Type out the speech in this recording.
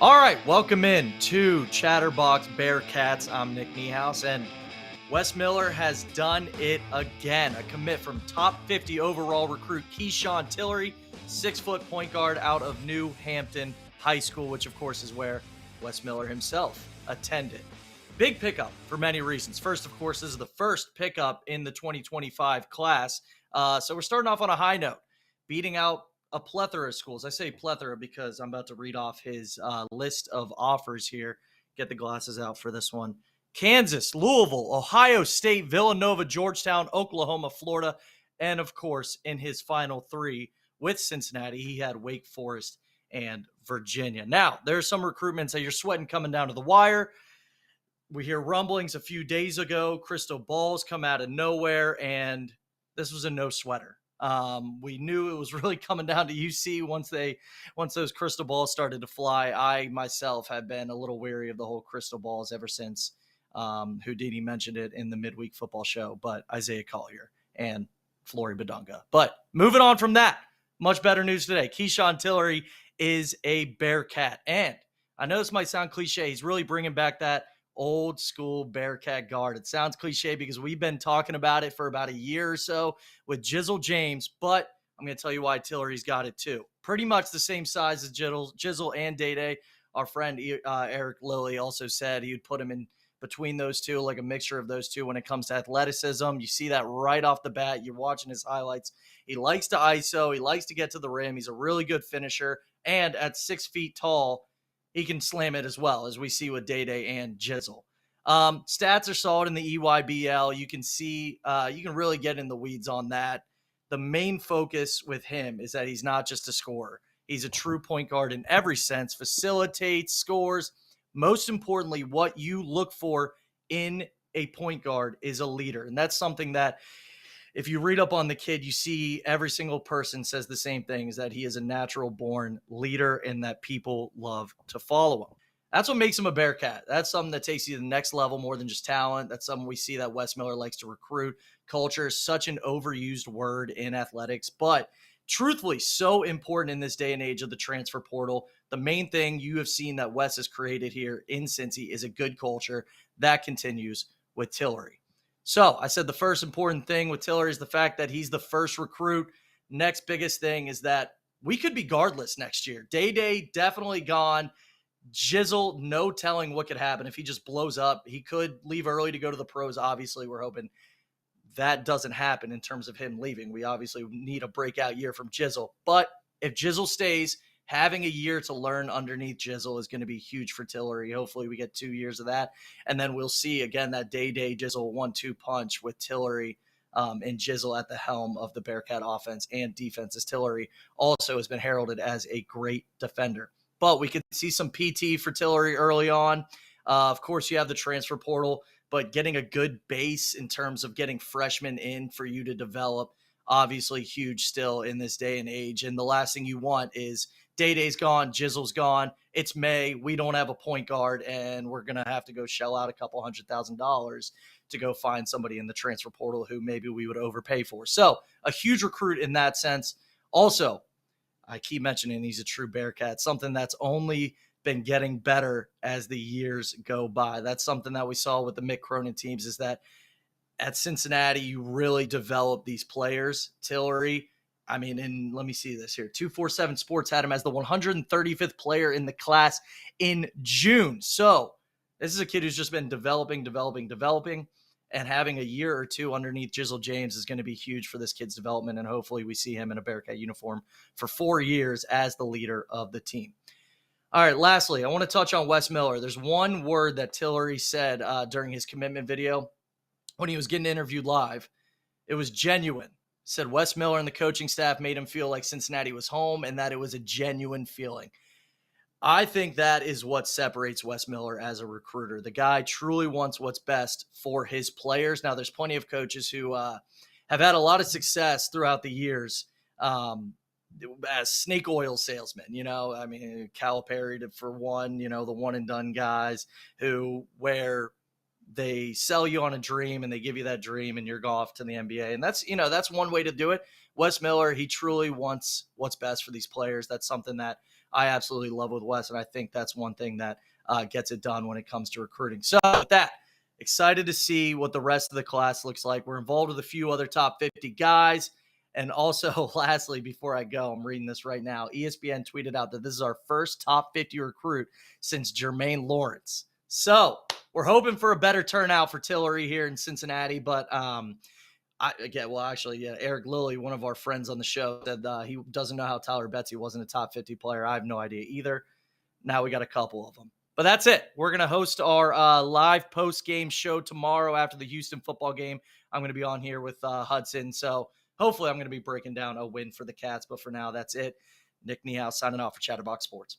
All right, welcome in to Chatterbox Bearcats. I'm Nick Niehaus, and Wes Miller has done it again. A commit from top 50 overall recruit Kesan Tillery, 6-foot point guard out of New Hampton High School, which of course is where Wes Miller himself attended. Big pickup for many reasons. First, of course, this is the first pickup in the 2025 class. So we're starting off on a high note, beating out a plethora of schools. I say plethora because I'm about to read off his list of offers here. Get the glasses out for this one. Kansas, Louisville, Ohio State, Villanova, Georgetown, Oklahoma, Florida, and of course, in his final three with Cincinnati, he had Wake Forest and Virginia. Now, there's some recruitments that you're sweating coming down to the wire. We hear rumblings a few days ago, crystal balls come out of nowhere, and this was a no sweater. We knew it was really coming down to UC once those crystal balls started to fly. I myself have been a little wary of the whole crystal balls ever since Houdini mentioned it in the midweek football show, but Isaiah Collier and Flory Badunga. But moving on from that, much better news today. Kesan Tillery is a Bearcat, and I know this might sound cliche. He's really bringing back that old school Bearcat guard. It sounds cliche because we've been talking about it for about a year or so with Jizzle James, but I'm going to tell you why Tillery's got it too. Pretty much the same size as Jizzle and Day-Day. Our friend Eric Lilly also said he would put him in between those two, like a mixture of those two when it comes to athleticism. You see that right off the bat. You're watching his highlights. He likes to ISO. He likes to get to the rim. He's a really good finisher. And at 6 feet tall, he can slam it as well, as we see with Day-Day and Jizzle. Stats are solid in the EYBL. You can see, you can really get in the weeds on that. The main focus with him is that he's not just a scorer. He's a true point guard in every sense, facilitates, scores. Most importantly, what you look for in a point guard is a leader. And that's something that if you read up on the kid, you see every single person says the same thing, is that he is a natural born leader and that people love to follow him. That's what makes him a Bearcat. That's something that takes you to the next level more than just talent. That's something we see that Wes Miller likes to recruit. Culture is such an overused word in athletics, but truthfully so important in this day and age of the transfer portal. The main thing you have seen that Wes has created here in Cincy is a good culture. That continues with Tillery. So I said the first important thing with Tillery is the fact that he's the first recruit. Next biggest thing is that we could be guardless next year. Day-Day definitely gone. Jizzle, no telling what could happen. If he just blows up, he could leave early to go to the pros. Obviously, we're hoping that doesn't happen in terms of him leaving. We obviously need a breakout year from Jizzle. But if Jizzle stays, having a year to learn underneath Jizzle is going to be huge for Tillery. Hopefully we get 2 years of that. And then we'll see, again, that Day-Day Jizzle 1-2 punch with Tillery and Jizzle at the helm of the Bearcat offense and defense, as Tillery also has been heralded as a great defender. But we could see some PT for Tillery early on. Of course, you have the transfer portal, but getting a good base in terms of getting freshmen in for you to develop, obviously huge still in this day and age. And the last thing you want is Day-Day's gone, Jizzle's gone. It's May. We don't have a point guard, and we're going to have to go shell out a couple $100,000 to go find somebody in the transfer portal who maybe we would overpay for. So a huge recruit in that sense. Also, I keep mentioning he's a true Bearcat, something that's only been getting better as the years go by. That's something that we saw with the Mick Cronin teams, is that at Cincinnati, you really develop these players. Tillery, I mean, and let me see this here. 247 Sports had him as the 135th player in the class in June. So this is a kid who's just been developing, and having a year or two underneath Jizzle James is going to be huge for this kid's development. And hopefully we see him in a Bearcat uniform for 4 years as the leader of the team. All right, lastly, I want to touch on Wes Miller. There's one word that Tillery said during his commitment video when he was getting interviewed live. It was genuine. Said Wes Miller and the coaching staff made him feel like Cincinnati was home and that it was a genuine feeling. I think that is what separates Wes Miller as a recruiter. The guy truly wants what's best for his players. Now, there's plenty of coaches who have had a lot of success throughout the years as snake oil salesmen. You know, I mean, Calipari for one, you know, the one and done guys who wear they sell you on a dream and they give you that dream and you're off to the NBA. And that's one way to do it. Wes Miller, he truly wants what's best for these players. That's something that I absolutely love with Wes. And I think that's one thing that gets it done when it comes to recruiting. So with that, excited to see what the rest of the class looks like. We're involved with a few other top 50 guys. And also, lastly, before I go, I'm reading this right now. ESPN tweeted out that this is our first top 50 recruit since Jermaine Lawrence. So we're hoping for a better turnout for Tillery here in Cincinnati. But Eric Lilly, one of our friends on the show, said he doesn't know how Tyler Betsy wasn't a top 50 player. I have no idea either. Now we got a couple of them. But that's it. We're going to host our live post-game show tomorrow after the Houston football game. I'm going to be on here with Hudson. So hopefully I'm going to be breaking down a win for the Cats. But for now, that's it. Nick Niehaus signing off for Chatterbox Sports.